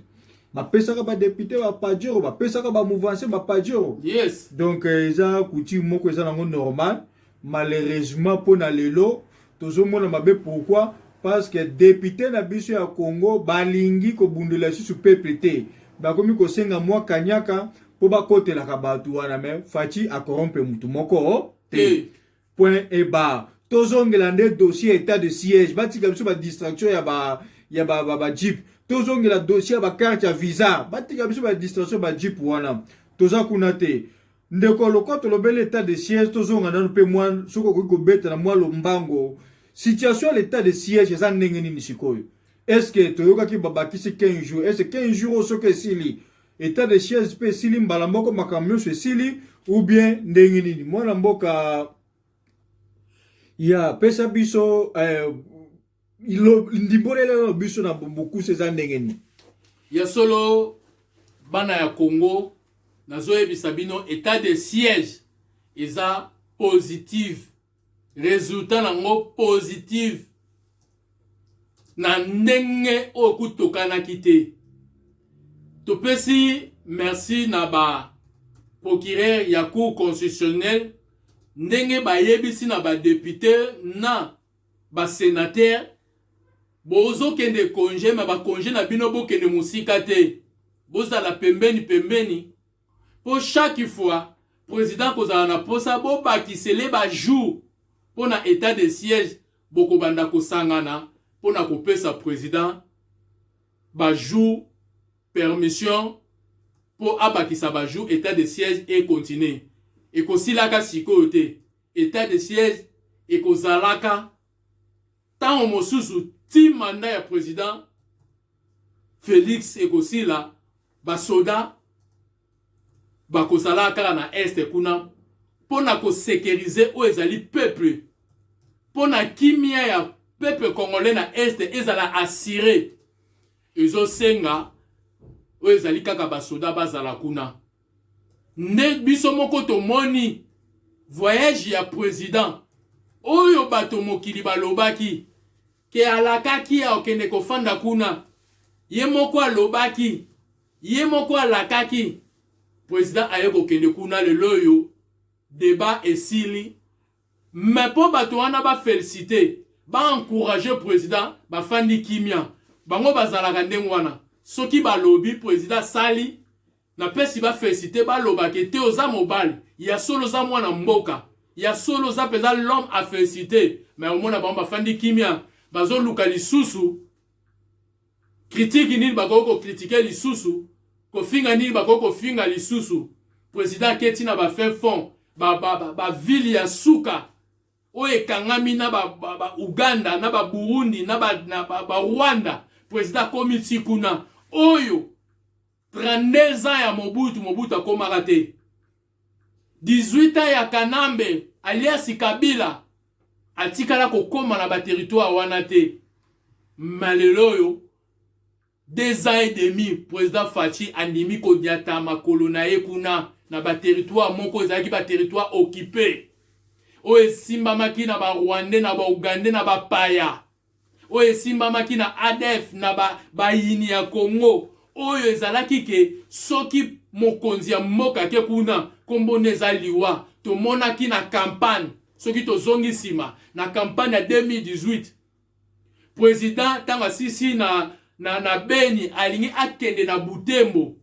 bapesaka ba député ba pajero bapesaka ba mouvance ba pajero. Yes. Donc eza coutume moko eza nango normal. Malheureusement pour na lelo tozomona mabe. Pourquoi? Parce que député na biso ya Congo balingi ko bundela su peuple te bakomi ko senga mwa kanyaka po bakotela ka batu wana me fachi a corrompe mutu moko te. Point et barre. Tozongela nde dossier état de siège batika biso ba distraction ya ba jeep. Tozongela dossier ya ba carte ya visa batika biso ba distraction ba jeep wana toza kuna te. Ndeko lokoto lobele état de siège tozonga nanu pe mwa soko ko beta na mwa lombango. Situation l'état de siège eza ndenge nini sikoyo? Est-ce que toyoka ki babakisi 15 jours? Est-ce que 15 jours soke sili état de siège pe sili mbala moko makamyo se sili ou bien ndenge nini? Mwana mboka ya pesa biso ndimbolele biso na beaucoup ces ndenge nini? Ya solo bana ya Congo nazoyebisa bino état de siège eza positif. Résultat nango positif na ndenge okutoka kite. Topesi merci na ba procureur ya cour constitutionnel ndenge bayebisi na ba député na ba sénateur bozo kende congé ma ba congé na bino bo kende musika te boza la pembeni pour chaque fois président kozala na posa bo bakisele ba jour pour na état de siège boko banda kosangana pour na kopesa président ba jour permission pour abakisa ba jour état de siège et continuer et kosilaka sikoyo te état de siège et kozalaka tant mosusu ti mandat ya président Félix ekosila ba soda ba kozalaka na est kuna pour na ko sécuriser o ezali peuple pour na kimia ya peuple congolais na est ezala assuré ezo senga o ezali kaka basoda bazala kuna ne biso moko tomoni voyage ya président oyo bato mokili balobaki ke alakaki ya okende kofanda kuna ye moko alobaki ye moko alakaki président aye kokende kuna lelo yo débat esili mais po bato wana ba féliciter ba encourager président ba fandi kimia bango bazalaka ndenge wana soki balobi président sali na pesi ba féliciter ba lobaki te oza mobile ya solo za mwana mboka ya solo za peza l'homme à féliciter mais au mona ba fandi kimia bazo luka lisusu critique nini bakoko critiquer lisusu kofinga nini bako kofinga lisusu président keti na ba fin fond ba ville ya suka oyo ekangami na ba Uganda na ba Burundi na ba Rwanda président komi tikuna oyo 32 ans ya Mobutu akomaka te 18 ans ya Kanambe alias Kabila atikala kokoma na ba territoire wana te maleloyo 2 ans et demi président Fachi andimi kodiata makolo na ye kuna na ba territoire moko ezalaki ba territoire occupé oyo esimbamaki na ba Rwandais na ba Ugandais na ba paya oyo esimbamaki na ADF na ba yini ya Congo oyo ezalaki ke soki mokonzi ya mboka ke kuna kombo neza liwa tomonaki na campagne soki tozongi sima na campagne ya 2018 président tanga sisi na Beni alingi akende na Butembo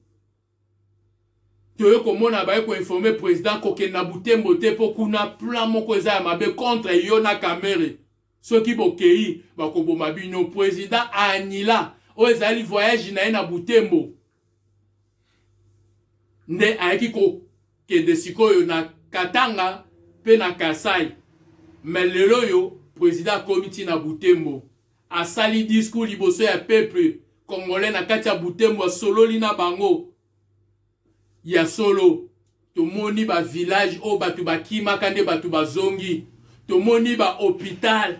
toyo komona baye ko informer président kokende na Butembo te po kuna plan moko eza ya mabe contre yo na Kamere soki bokei bakoboma bino président anila o ezali voyage na ye na Butembo nde ayaki kokende sikoyo na Katanga pe na Kasai mais lelo yo président komiti na Butembo asali discours liboso ya peuple congolais na kati ya Butembo sololi na bango ya solo tomoni ba village o batu bakima kande batu bazongi tomoni ba hôpital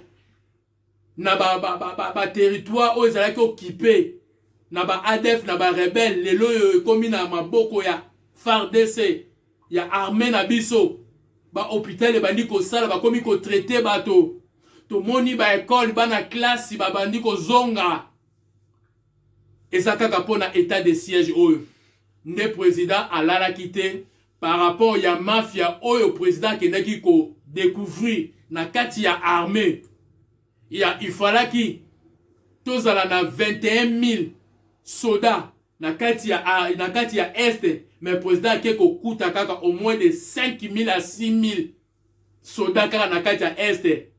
na ba territoire o ezalaki occupé na ba ADF na ba rebelle lelo yo ekomi na maboko ya FARDC ya armée na biso ba hôpital ebandi kosala bakomi ko traiter bato tomoni ba école bana classe babandi kozonga ezaka pona état de siège oyo nde président alalaki te par rapport ya mafia oyo président kendaki ko découvrir na kati ya armée il falaki tozala na 21 000 soldats na kati ya est mais président ke ko kuta kaka au moins de 5 000 à 6 000 soldats kaka na kati ya est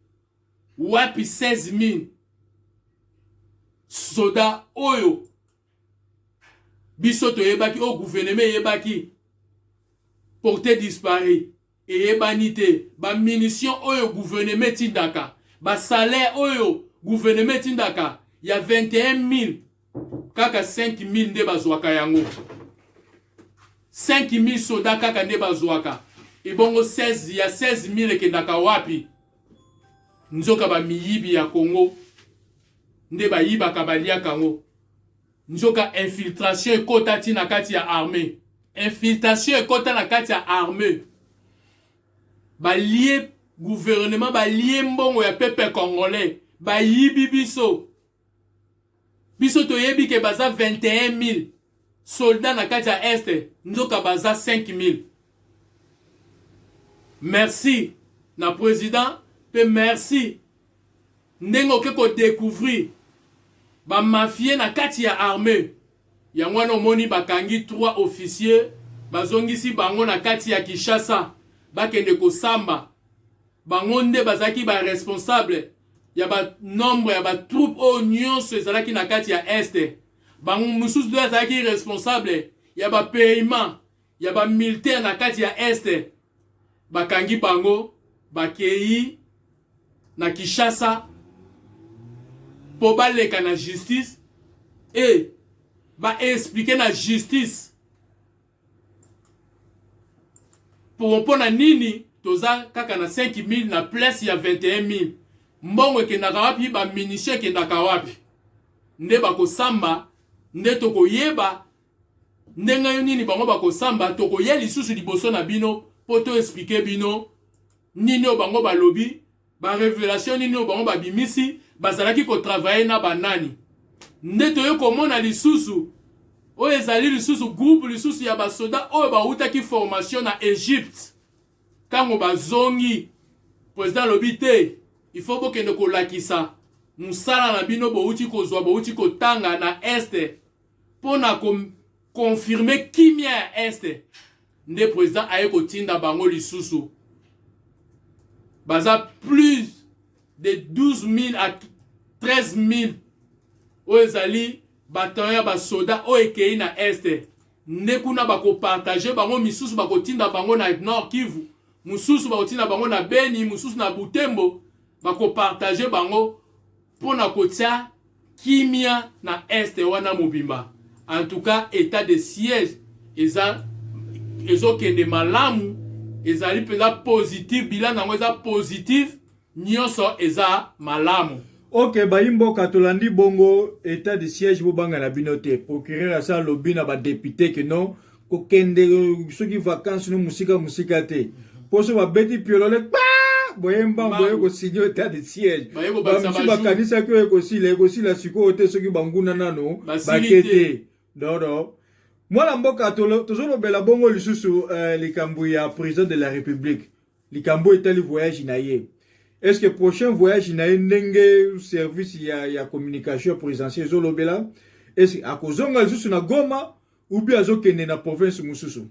wapi 16 000 soldats oyo biso toyebaki o gouvernement yebaki porté disparu eyebani te ba munitions oyo gouvernement tindaka ba salaire oyo gouvernement tindaka ya 21 000 kaka 5 000 nde bazwaka yango 5 000 soldats kaka nde bazwaka ebongo 16 000 ekendaka wapi nzoka ba miyibi ya Congo nde bayibaka baliaka ngo nzoka infiltration ekota ti na kati ya armée infiltration ekota na kati ya armée balie gouvernement balie mbongo ya peuple congolais bayibi biso toyebi ke baza 21 000 soldats na kati ya est nzoka baza 5 000 merci na président pe merci ndengo ke ko découvrir ba mafie na kati ya armée yango wana omoni bakangi 3 officiers bazongisi bango na kati ya Kinshasa bakende kosamba bango nde bazaki ba responsable ya ba nombre ya ba troupe o nyonso ezalaki na kati ya est bango mususu do azalaki responsable ya ba paiement ya ba militaire na kati ya est bakangi bango bakei na Kinshasa po baleka na justice et ba expliquer na justice pour na nini toza kaka na 5 000 na place ya 21 000 mbongo ekendaka wapi ba munition ekendaka wapi nde bakosamba nde tokoyeba ndenge nini bango bakosamba tokoye lisusu liboso na bino po to expliquer bino nini bango balobi ba révélation nini bango babimisi bazalaki ko travailler na banani nde toyo komona lisusu oyo ezali lisusu groupe lisusu ya basoda oyo bautaki formation na Egypte kango bazongi président lobi te il faut bokende kolakisa musala na bino bouti kozwa bouti kotanga na est pona confirmer kimia ya est nde président aye kotinda bango lisusu baza plus de 12 000 à 13 000 oyo ezali bataillon ya basoda oyo ekei na est nde kuna bakopartage bango misusu bakotinda bango na Nord Kivu, mususu bakotinda bango na Beni, mususu na Butembo, bakopartage bango pona kotia kimia na este wana mobimba. En tout cas, état de siège ezokende malamu, ezali peza positif, bilan nango eza positif, nyonso eza malamu. Ok, baimbo katolandi bongo état de siège bobanga na binote. Procureur asa lobi na ba député que non ko kende soki vacances no musika te. Poso ba beti piolole pa boyemba boye ko signer état de siège. Ba kanisa ko sila siko te soki banguna nano bakete. Non. Moi la mboka tozolo bela bongo lisusu likambo ya président de la République. Likambo etali voyage naye. Est-ce que prochain voyage na ndenge service ya communication présidentielle zolobela est-ce à kozonga lisusu na Goma ou bien azokende na province mususu?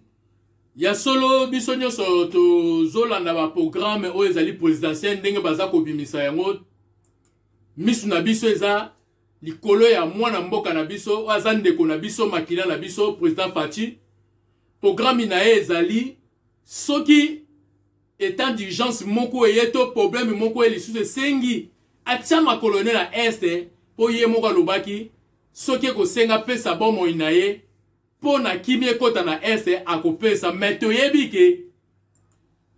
Ya solo biso nyonso to zolanda ba programme o ezali présidentiel ndenge baza ko bimisa yango misu na biso eza likolo ya mwana mboka na biso o aza ndeko na biso makila na biso président Fachi. Programme na ezali soki état d'urgence moko yeto problème moko elisusu sengi atia makolone na este po ye moko lobaki soki ko senga pesa bomo inaye po na kimie kota na este akopesa meto yebike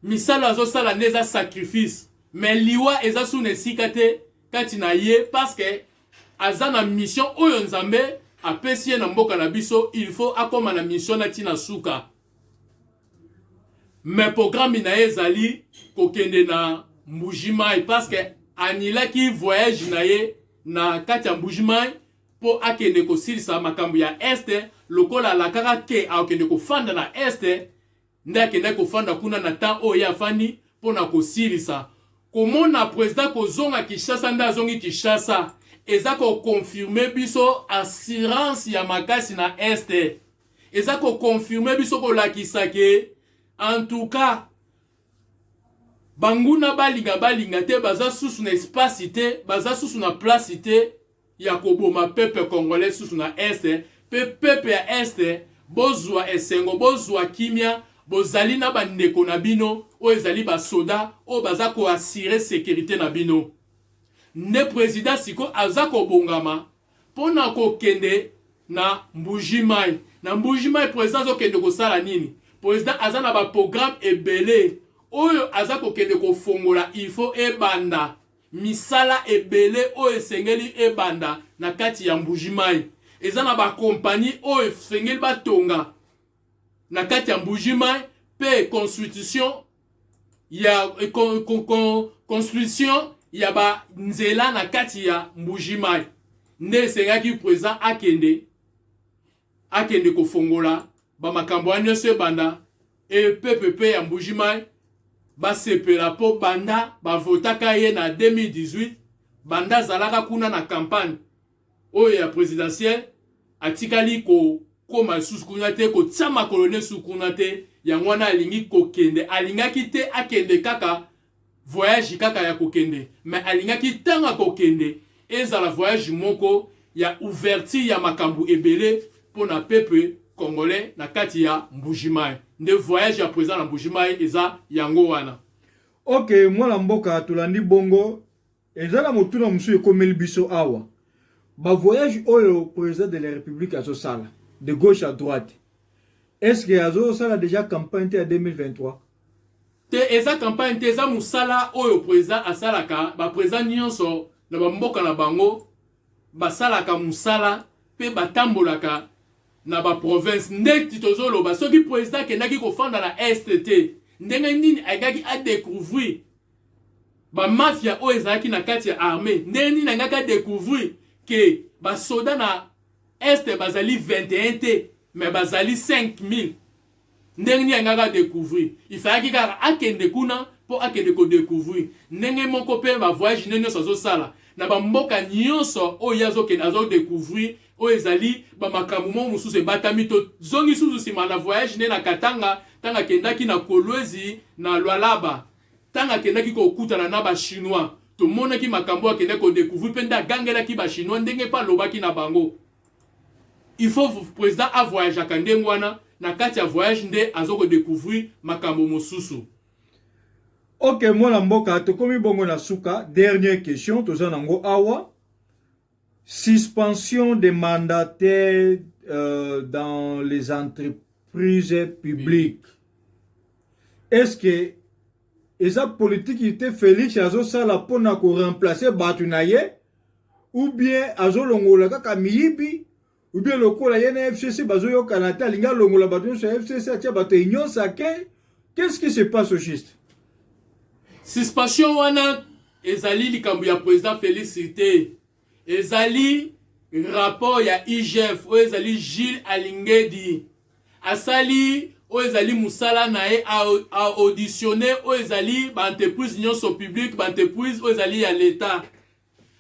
misala zo sala neza sacrifice mais liwa eza sune sikate kati na ye parce que azana mission oyo nzambe apesi na mboka na biso il faut akoma na mission na tina suka. Mais programme na ezali kokende na Mbujimai parce que anila ki voyage na ye na kati ya Mbujimai po akende ko silisa makambo ya este lokola la kaka ke akende ko fanda na este nda akende ko fanda kuna na temps o ya fani po na ko silisa komona président ko zonga Kinshasa nda zongi Kinshasa eza ko confirmer biso assurance ya makasi na este eza ko confirmer biso ko lakisa ke en tout cas banguna balinga te baza susu na espace te baza susu na place te ya koboma peuple congolais susu na este peuple ya este bozwa esengo bozwa kimia bozali na bandeko na bino o ezali ba soda o baza ko assurer sécurité na bino ne président siko aza ko bongama pona ko kende na Mbujimai président zo kende ko sala nini président azana ba programme ebele oyo azako kende ko fongola il faut ebanda misala ebele oyo esengeli ebanda na kati ya Mbujimai ezana ba compagnie oyo esengeli batonga na kati ya Mbujimai pe constitution ya constitution ya ba nzela na kati ya Mbujimai ne sengaki président akende ko fongola ba makambo anyose banda e PPP ya Mbujimai ba sepela po banda ba votaka ye na 2018 banda zalaka kuna na campagne oyo ya présidentielle atikali ko koma suskuna te ko tsama colonel sukuna te ya ngwana alingi kokende alingaki te akende kaka voyage kaka ya kokende mais alingaki tanga kokende ezala voyage moko ya ouverture ya makambu ebele pona peuple congolais na kati ya Mbujimai nde voyage ya président na Mbujimai eza yango wana. Ok, mwana mboka tulandi bongo ezala motuna musu ekomeli biso awa ba voyage oyo président de la République azo sala de gauche à droite est-ce que azo sala déjà campagne en 2023 te eza campagne te eza musala oyo président asalaka ba président nyonso na ba mboka na bango basalaka musala pe batambolaka na ba province ndeti tozoloba soki président kendaki kofanda na STT ndenge nini agaki a découvrir ba mafia o ezaki na kati ya armée ndenge nini ngaka découvrir que ba soda na est bazali 21 te mais bazali 5000 ndenge nini ngaka découvrir il fallait kaka akende kuna po akende ko découvrir ndenge moko pe ba voyage nene so sala na ba mboka nyonso o yazo ke nazo découvrir o ezali ba makambo mo mususu batami to zongi susu sima na voyage ne na Katanga tanga kendaki na Kolwezi na Lualaba tanga kendaki ko kutana na ba chinois to monaki makambo akende ko découvrir penda gangela ki ba chinois ndenge pa lobaki na bango il faut président a voyage akandengwana na kati ya voyage nde azoko découvrir makambo mosusu. Ok, moi mboka tokomi bongo na suka. Dernière question, toza nango awa. Suspension des mandataires dans les entreprises publiques. Est-ce que esa politique était Félix azo sala pona ko remplacer Batunaye ou bien azo longola kaka miyibi ou bien lokola yena FCC bazo yo kanata linga longola batu sur FCC atia bato union sake? Qu'est-ce qui se passe au juste? Suspension wana ezali likambo ya président Félix Cité. Ezali rapport ya IGF o ezali Gilles Alingedi. Asali o ezali musala nae a auditionner o ezali ba entreprise nyonso public ba entreprise o ezali ya l'État.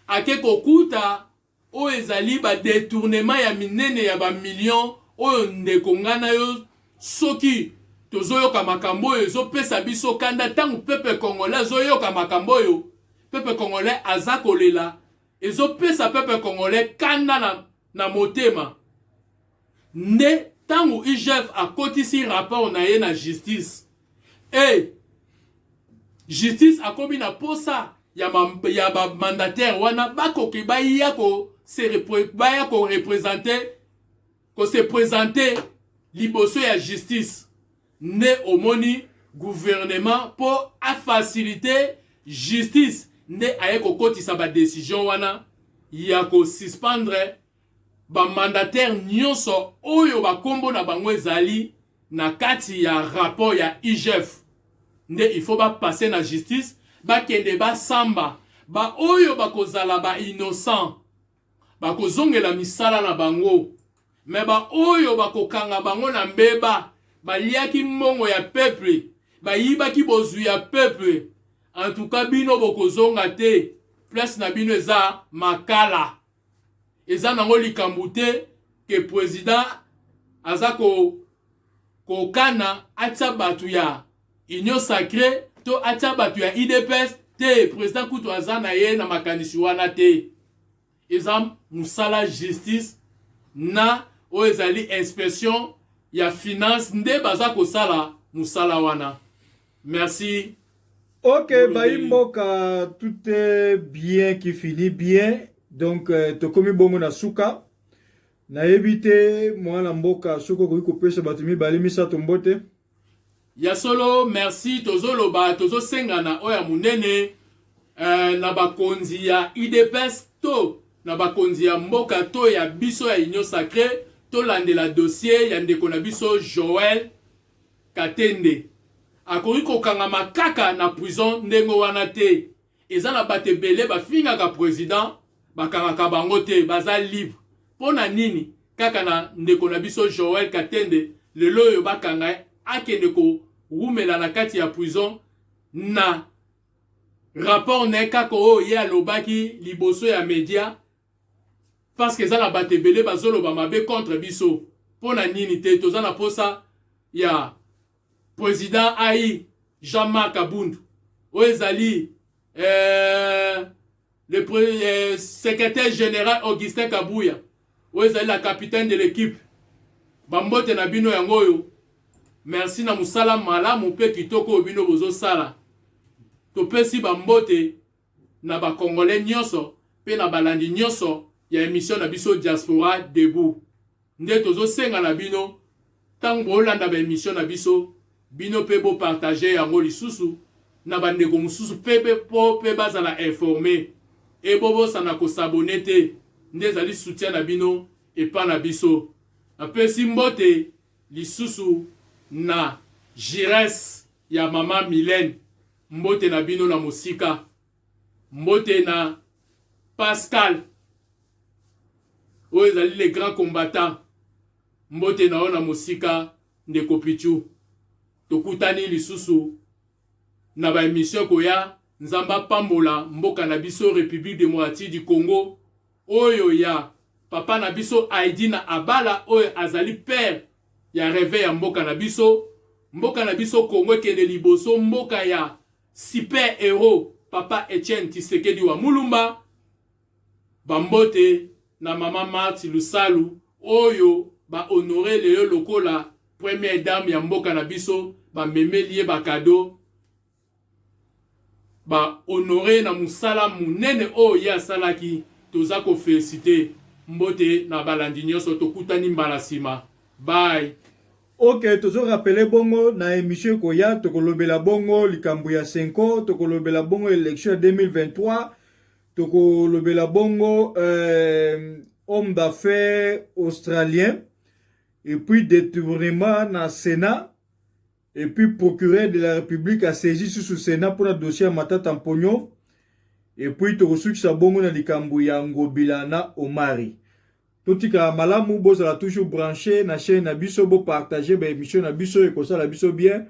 Ake kokuta o ezali ba détournement ya minene ya ba million o ndeko ngana yo soki tozoyoka makambo yo ezopesa biso kanda tangu peuple congolais zoyoka makambo yo peuple congolais aza kolela ezopesa peuple congolais kanda na motema nde tangu IGF akotisi rapport na ye na justice justice akomi na posa ya ba mandataire wana bakoki baya ko se présenter liboso ya justice ne omoni gouvernement pour a faciliter justice ne aye ko kotisa ba décision wana ya ko suspendre ba mandataire nyonso oyo ba kombo na bango ezali na kati ya rapport ya IGF nde il faut ba passer na justice ba kende ba samba ba oyo ba kozala ba innocent ba kozongela misala na bango me ba oyo ba kokanga bango na mbeba baliaki mongo ya peuple bayibaki bozu ya peuple en tout cas bino bokozonga te place na bino eza makala eza nango likambo te ke président aza kokana atia batu ya union sacrée to atia batu ya IDPS te président kutu aza na ye na makanisi wana te eza musala justice na o ezali inspection ya finance nde baza kosala musala wana. Merci. Ok, Baimboka, tout est bien qui finit bien. Donc, tokomi bongo na suka. Na ebite, moi na mboka, soko koi kopesa batumi balimi sa tombote. Ya solo, merci, tozo loba, tozo sengana oya munene, na bakonzi ya IDPS to, na bakonzi ya mboka to ya biso ya union sacrée, to lande la dossier ya ndeko na biso Joël Katende. Akoki kokanga makaka na prison ndengo wana te. Eza na bate bele ba finga ka président bakanga ka bango te baza libre. Pona nini kaka na ndeko na biso Joël Katende lelo yo bakanga akende ko rumela na kati ya prison na rapport ne kako o ya lobaki liboso ya media parce que eza na bate bele bazolo ba mabe contre biso. Pona nini te tozana posa ya président Aïe Jean-Marc Aboundou Oezali le secrétaire général Augustin Kabouya Oezali la capitaine de l'équipe Bambote na bino yangoyo. Merci na musala malamu pe kitoko bino bozo sala topesi bambote na ba congolais nyonso pe na balandi nyonso ya émission na biso diaspora debout nde tozo senga na bino tango olanda ba émission na biso bino pe bo partager yango lisusu na bandeko mususu pepe po pe bazala informé e bobo sana ko s'abonner te nde zali soutien na bino e pa na biso apesi mbote lisusu na Jires ya mama Mylène mbote na bino na mosika mbote na Pascal oyo ezali les grands combattants mbote na ona mosika ndeko Pichu tokutani lisusu na ba émission koya nzamba pambola mboka na biso République démocratique du Congo oyo ya papa na biso Aidina Abala oyo azali père ya réveil ya mboka na biso Congo kende liboso mboka ya super héros papa Etienne Tshisekedi wa Mulumba bambote na mama Marti Lusalu oyo ba honorer le lokola première dame ya mboka na biso ba memeli ba cadeau ba honorer na musala munene oyo ya salaki toza ko féliciter mbote na balandi nyonso tokutani mbala sima. Bye. Ok, tozo rappele bongo na émission koya tokolobela bongo likambo ya 5 ans, tokolobela bongo élection 2023, tokolobela bongo homme d'affaires australien, et puis détournement na Sénat, et puis procureur de la République a saisi sous Sénat pour le dossier à Matata Mpogno, et puis tokosukisa bongo na likambo ya Ngobila na Omari. Totika malamu bozala toujours branché na chaîne na biso bo partager ba émission na biso et comme ça la biso bien